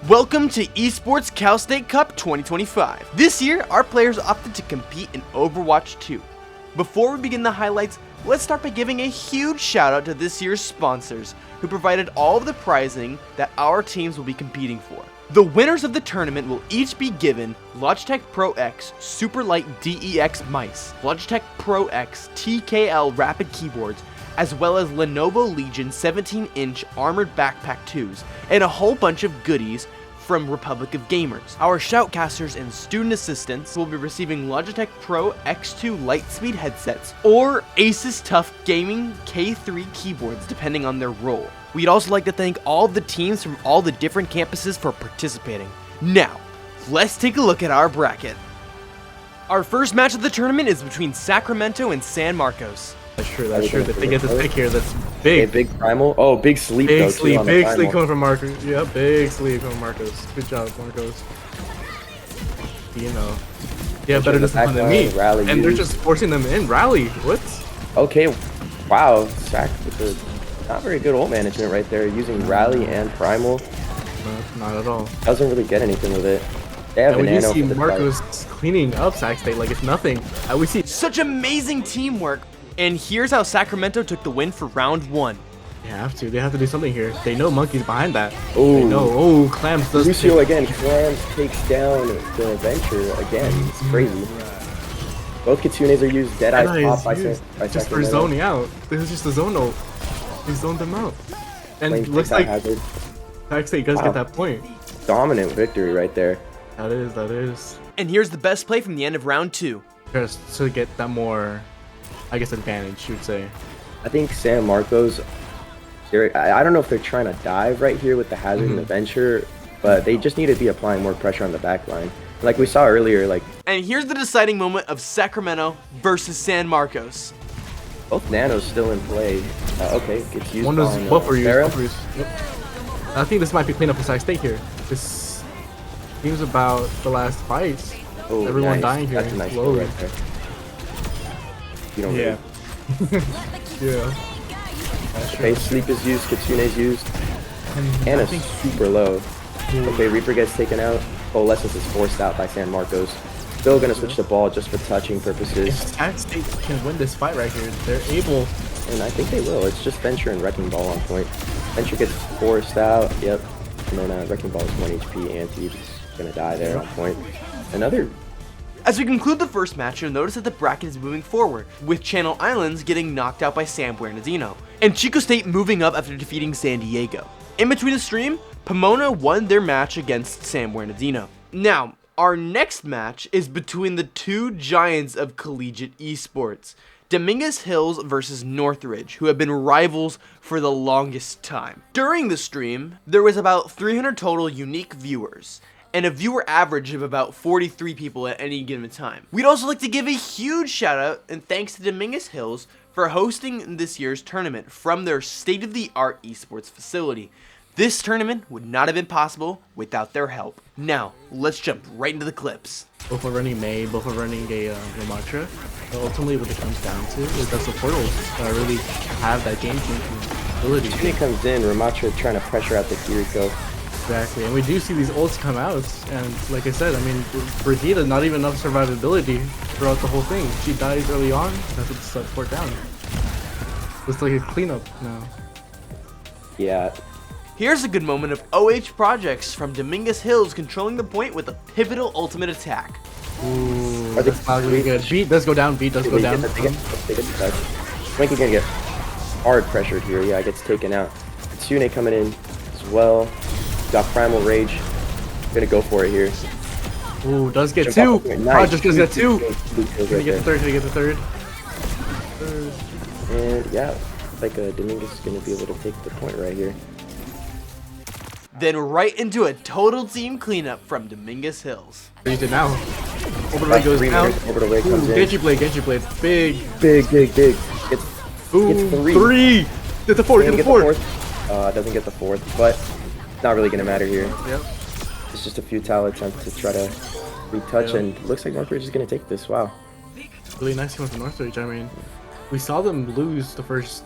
Welcome to Esports Cal State Cup 2025. This year, our players opted to compete in Overwatch 2. Before we begin the highlights, let's start by giving a huge shout out to this year's sponsors, who provided all of the prizing that our teams will be competing for. The winners of the tournament will each be given Logitech Pro X Superlight DEX mice, Logitech Pro X TKL Rapid keyboards, as well as Lenovo Legion 17-inch armored backpack 2s, and a whole bunch of goodies from Republic of Gamers. Our shoutcasters and student assistants will be receiving Logitech Pro X2 Lightspeed headsets or ASUS Tough Gaming K3 keyboards, depending on their role. We'd also like to thank all of the teams from all the different campuses for participating. Now, let's take a look at our bracket. Our first match of the tournament is between Sacramento and San Marcos. That's true, that they get this pick here, that's big. Okay, big primal. Oh, big sleep big though, sleep, too, big sleep coming from Marcos. Yeah, big sleep from Marcos. Good job, Marcos. You know. Yeah, better discipline than me. And they're just forcing them in. Rally, what? Okay, wow. Sack with the not very good ult management right there, using rally and primal. No, not at all. Doesn't really get anything with it. They have and we do nano see for the Marcos fight. cleaning up Sac State like it's nothing. We see such amazing teamwork. And here's how Sacramento took the win for round 1. They have to do something here. They know Monkey's behind that. Oh, they know. Oh, Clams does. Lucio again. Clams takes down the adventure again. It's crazy. Both Kitsunes are used. Deadeye pop by just for zoning out. This is just a zone ult. He zoned them out. And it looks like Sac State does get that point. Dominant victory right there. That is. And here's the best play from the end of round 2. Just to get that more, I guess, advantage, you would say. I think San Marcos, I don't know if they're trying to dive right here with the hazard and adventure, but they just need to be applying more pressure on the back line. Like we saw earlier, like... And here's the deciding moment of Sacramento versus San Marcos. Both nanos still in play. Okay, gets used One does on buffer use. Yep. I think this might be cleanup for Sac State here. This seems about the last fights. Oh, everyone nice. dying here. That's a nice play right there. You don't yeah. Yeah. Okay, sleep is used, Kitsune's used. And it's super low. Okay, Reaper gets taken out. Coalescence is forced out by San Marcos. Still gonna switch the ball just for touching purposes. If Sac State can win this fight right here, they're able. And I think they will. It's just Venture and Wrecking Ball on point. Venture gets forced out. Yep. And then Wrecking Ball is 1 HP. Anti's gonna die there on point. Another. As we conclude the first match, you'll notice that the bracket is moving forward, with Channel Islands getting knocked out by San Bernardino, and Chico State moving up after defeating San Diego. In between the stream, Pomona won their match against San Bernardino. Now, our next match is between the two giants of collegiate esports, Dominguez Hills versus Northridge, who have been rivals for the longest time. During the stream, there was about 300 total unique viewers, and a viewer average of about 43 people at any given time. We'd also like to give a huge shout out and thanks to Dominguez Hills for hosting this year's tournament from their state-of-the-art esports facility. This tournament would not have been possible without their help. Now, let's jump right into the clips. Both are running May, both are running a Ramatra. But ultimately what it comes down to is that the portals really have that game-changing ability. When it comes in, Ramatra trying to pressure out the Kiriko. Exactly, and we do see these ults come out, and like I said, I mean, Brigitte, not even enough survivability throughout the whole thing. She dies early on, that's what sets Fort down. Looks like a cleanup now. Yeah. Here's a good moment of OH Projects from Dominguez Hills controlling the point with a pivotal ultimate attack. Ooh, that's not really good. Beat does go down, Beat does go down. They get the touch. Swinky gonna get hard pressured here, yeah, gets taken out. Kitsune coming in as well. Got Primal Rage. Gonna go for it here. Ooh, does get two. Nice. Just gonna get two. Gonna get the third. And yeah, like Dominguez is gonna be able to take the point right here. Then right into a total team cleanup from Dominguez Hills. Use it now. Over the way goes down. Over the way comes in. Genji blade. Big. Gets three. Get the fourth. Doesn't get the fourth, but not really gonna matter here. Yep. It's just a futile attempt to try to retouch, and looks like Northridge is gonna take this. Wow. Really nice one from Northridge. I mean, we saw them lose the first.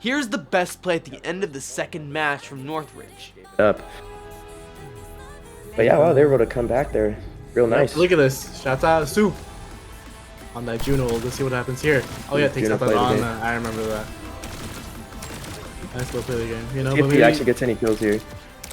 Here's the best play at the end of the second match from Northridge. Up. But yeah, wow, they were able to come back there. Real nice. Look at this. Shouts out Soup on that Juno. Let's see what happens here. Oh yeah, takes out that on. I remember that. I still play the game. You know, if he actually gets any kills here.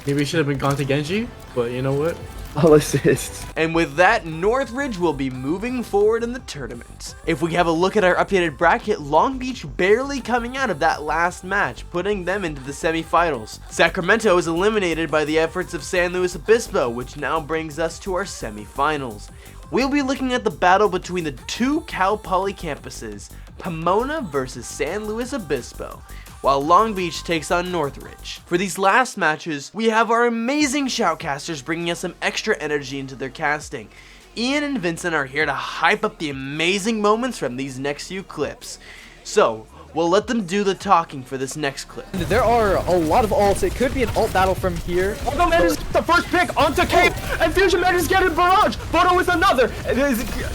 Maybe he should have been gone to Genji, but you know what? All assists. And with that, Northridge will be moving forward in the tournament. If we have a look at our updated bracket, Long Beach barely coming out of that last match, putting them into the semifinals. Sacramento is eliminated by the efforts of San Luis Obispo, which now brings us to our semifinals. We'll be looking at the battle between the two Cal Poly campuses, Pomona versus San Luis Obispo, while Long Beach takes on Northridge. For these last matches, we have our amazing shoutcasters bringing us some extra energy into their casting. Ian and Vincent are here to hype up the amazing moments from these next few clips. So, we'll let them do the talking for this next clip. There are a lot of ults. It could be an ult battle from here. Although manages the first pick onto Cape, and Fusion manages to get a barrage. Bono with another.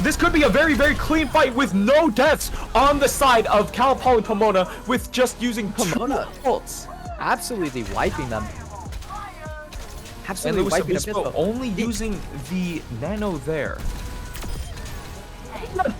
This could be a very, very clean fight with no deaths on the side of Cal Poly Pomona with just using Pomona ults. Absolutely wiping them. Absolutely And wiping Obispo them. only using the nano there.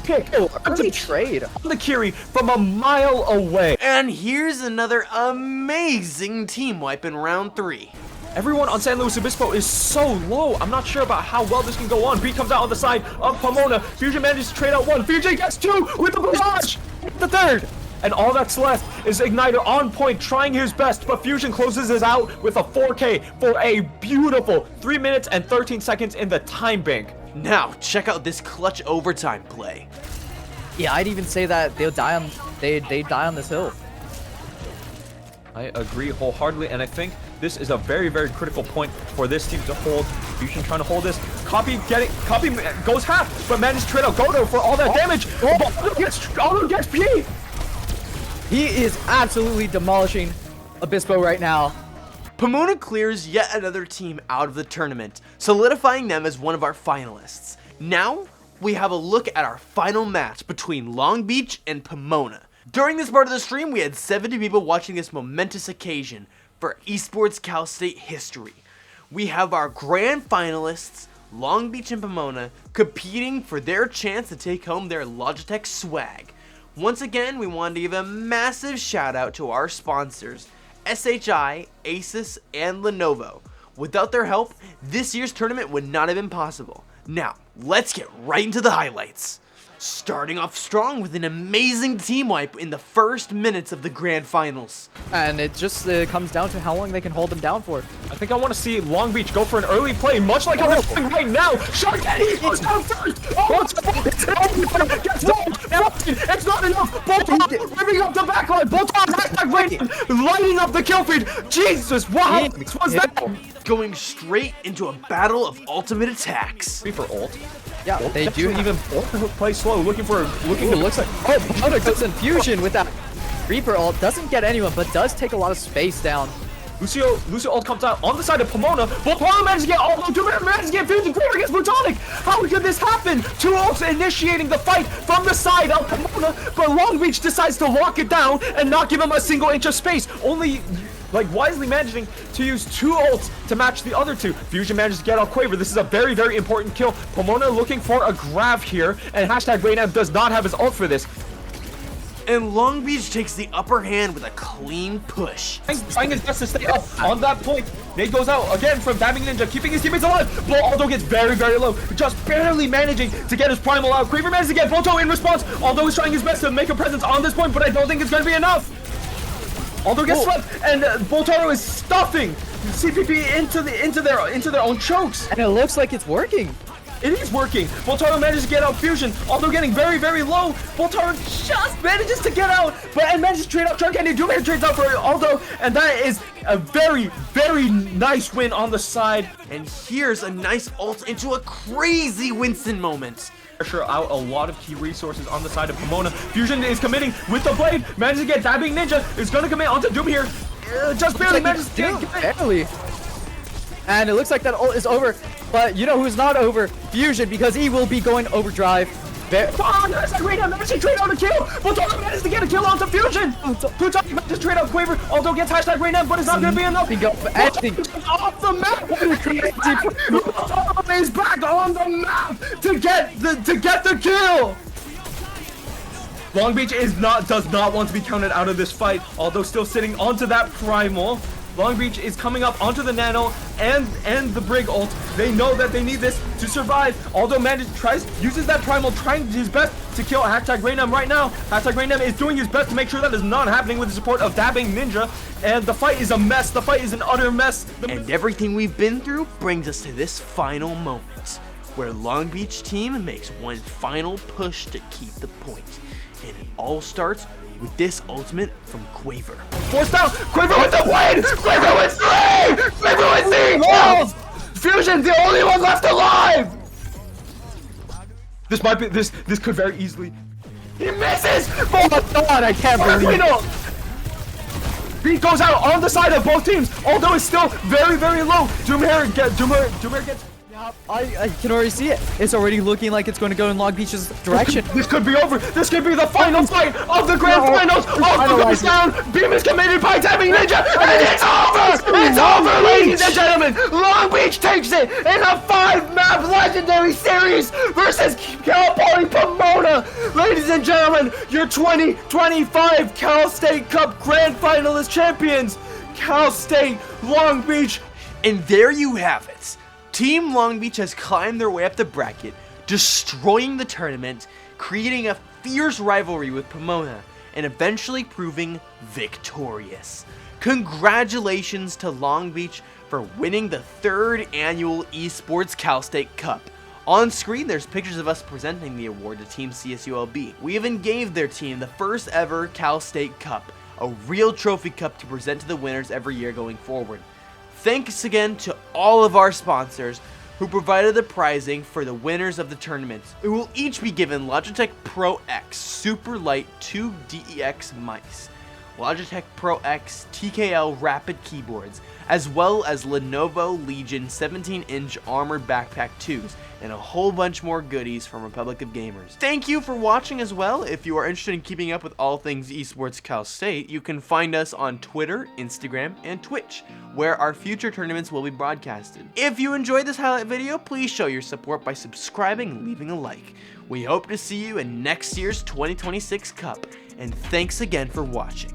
Pick Early trade on the Kiri from a mile away. And here's another amazing team wipe in round 3. Everyone on San Luis Obispo is so low. I'm not sure about how well this can go on. Beat comes out on the side of Pomona. Fusion manages to trade out one. Fusion gets 2 with the barrage. The third. And all that's left is Igniter on point, trying his best, but Fusion closes this out with a 4K for a beautiful 3 minutes and 13 seconds in the time bank. Now, check out this clutch overtime play. Yeah, I'd even say that they'll die on they die on this hill. I agree wholeheartedly, and I think this is a very, very critical point for this team to hold. Fusion trying to hold this. Copy goes half, but manages to trade out Godo for all that damage. Aldo gets P. He is absolutely demolishing Obispo right now. Pomona clears yet another team out of the tournament, solidifying them as one of our finalists. Now, we have a look at our final match between Long Beach and Pomona. During this part of the stream, we had 70 people watching this momentous occasion for Esports Cal State history. We have our grand finalists, Long Beach and Pomona, competing for their chance to take home their Logitech swag. Once again, we wanted to give a massive shout out to our sponsors, SHI, ASUS, and Lenovo. Without their help, this year's tournament would not have been possible. Now, let's get right into the highlights. Starting off strong with an amazing team wipe in the first minutes of the grand finals. And it just comes down to how long they can hold them down for. I think I want to see Long Beach go for an early play, much like how they're doing right now. Shark Daddy goes down first. Oh, it's not enough. Bolton ripping up the backline. Bolton lighting up the kill feed. Jesus, wow. What was that? Going straight into a battle of ultimate attacks. For ult. Yeah, they do even play slow, looking to looks like Pomona gets infusion with that Reaper ult. Doesn't get anyone, but does take a lot of space down. Lucio ult comes out on the side of Pomona. Pomona manages to get ult. Manages to get fusion. Creeper gets Plutonic. How could this happen? 2 ults initiating the fight from the side of Pomona, but Long Beach decides to lock it down and not give him a single inch of space. Only wisely managing to use 2 ults to match the other 2. Fusion manages to get out Quaver. This is a very, very important kill. Pomona looking for a grab here, and #Raynam does not have his ult for this. And Long Beach takes the upper hand with a clean push. Trying his best to stay up on that point. Nate goes out again from Dabbing Ninja, keeping his teammates alive. But Aldo gets very, very low, just barely managing to get his primal out. Quaver manages to get Bolto in response. Aldo is trying his best to make a presence on this point, but I don't think it's going to be enough. Aldo gets swept, and Boltaro is stuffing CPP into their own chokes. And it looks like it's working. It is working. Boltaro manages to get out Fusion, although getting very, very low. Boltaro just manages to get out, and manages to trade out Trunk, and Doomhead trades out for Aldo, and that is a very, very nice win on the side. And here's a nice ult into a crazy Winston moment. Pressure out a lot of key resources on the side of Pomona. Fusion is committing with the blade, manages to get Dabbing Ninja, is going to commit onto Doom here. Just barely manages to get barely. And it looks like that ult is over, but you know who's not over? Fusion, because he will be going overdrive. Hashtag Raynham manages to trade out a kill. Plutonic manages to get a kill onto Fusion. Plutonic manages to trade out Quaver. Although gets hashtag Raynham, but it's not going to be enough. Off the map. Plutonic is back on the map to get the kill. Long Beach does not want to be counted out of this fight, although still sitting onto that primal. Long Beach is coming up onto the Nano and the Brig ult. They know that they need this to survive. Although uses that primal, trying his best to kill hashtag Raynham right now. Hashtag Raynham is doing his best to make sure that is not happening with the support of Dabbing Ninja. And the fight is a mess. The fight is an utter mess. And everything we've been through brings us to this final moment, where Long Beach team makes one final push to keep the point. And it all starts with this ultimate from Quaver. Forced out! Quaver with the win! Quaver with 3! Quaver with 3 kills! Fusion, the only one left alive! This could very easily... He misses! Oh my god, I can't believe it! Beat goes out on the side of both teams, although it's still very, very low. Doomhair gets... I can already see it. It's already looking like it's going to go in Long Beach's direction. This could be over. This could be the final fight of the grand finals. Oh, goes down. Beam is committed by Dabbing Ninja, and it's over. It's over, ladies and gentlemen. Long Beach takes it in a 5-map legendary series versus Cal Poly Pomona. Ladies and gentlemen, your 2025 Cal State Cup grand finalist champions, Cal State Long Beach. And there you have it. Team Long Beach has climbed their way up the bracket, destroying the tournament, creating a fierce rivalry with Pomona, and eventually proving victorious. Congratulations to Long Beach for winning the 3rd annual Esports Cal State Cup. On screen, there's pictures of us presenting the award to Team CSULB. We even gave their team the first ever Cal State Cup, a real trophy cup to present to the winners every year going forward. Thanks again to all of our sponsors who provided the prizing for the winners of the tournament, who will each be given Logitech Pro X Super Light 2 DEX mice, Logitech Pro X TKL Rapid keyboards, as well as Lenovo Legion 17-inch armored backpack 2s, and a whole bunch more goodies from Republic of Gamers. Thank you for watching as well. If you are interested in keeping up with all things Esports Cal State, you can find us on Twitter, Instagram, and Twitch, where our future tournaments will be broadcasted. If you enjoyed this highlight video, please show your support by subscribing and leaving a like. We hope to see you in next year's 2026 Cup, and thanks again for watching.